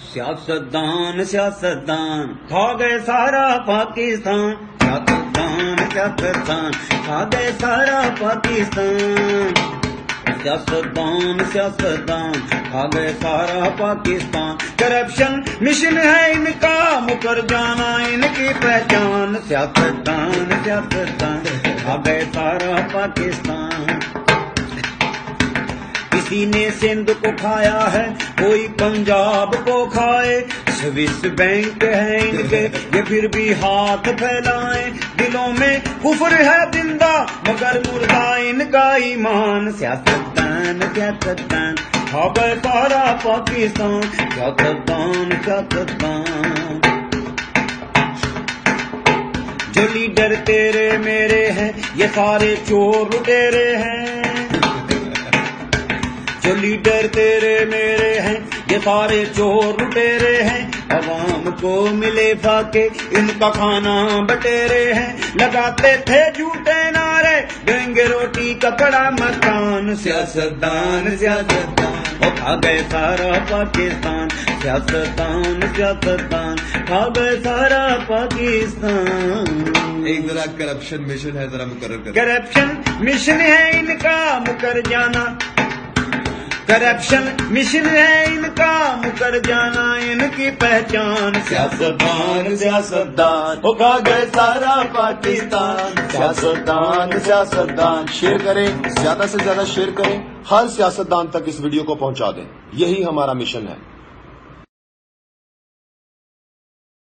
سیاستدان سیاستدان کھا گئے سارا پاکستان، سیاستدان سیاستدان کھا گئے سارا پاکستان، سیاستدان سیاستدان کھا گئے سارا پاکستان، کرپشن مشن ہے ان کا مکر جانا ان کی پہچان، سیاستدان سیاستدان کھا گئے سارا پاکستان، کسی نے سندھ کو کھایا ہے کوئی پنجاب کو کھائے، سوئس بینک ہے ان کے یہ پھر بھی ہاتھ پھیلائیں، دلوں میں کفر ہے زندہ مگر مردہ ان کا ایمان، سیاستدان سیاستدان کھا گئے سارا پاکستان، سیاستدان سیاستدان، جو لیڈر تیرے میرے ہیں یہ سارے چور لٹیرے ہیں، جو لیڈر تیرے میرے ہیں یہ سارے چور لٹیرے ہیں، عوام کو ملے فاقے ان کا کھانا بٹیرے ہیں، لگاتے تھے جھوٹے نعرے دیں گے روٹی کپڑا مکان، سیاستدان سیاستدان وہ کھا گئے سارا پاکستان، سیاستدان سیاستدان کھا گئے سارا پاکستان۔ ایک ذرا کرپشن مشن ہے ذرا مقرر کر، کرپشن مشن ہے ان کا مکر جانا، کرپشن مشن ہے ان کا مکر جانا ان کی پہچان، سیاستدان سیاستدان وہ کھا گئے سارا پاکستان، سیاستدان سیاستدان۔ شیئر کریں، زیادہ سے زیادہ شیئر کریں، ہر سیاستدان تک اس ویڈیو کو پہنچا دیں، یہی ہمارا مشن ہے۔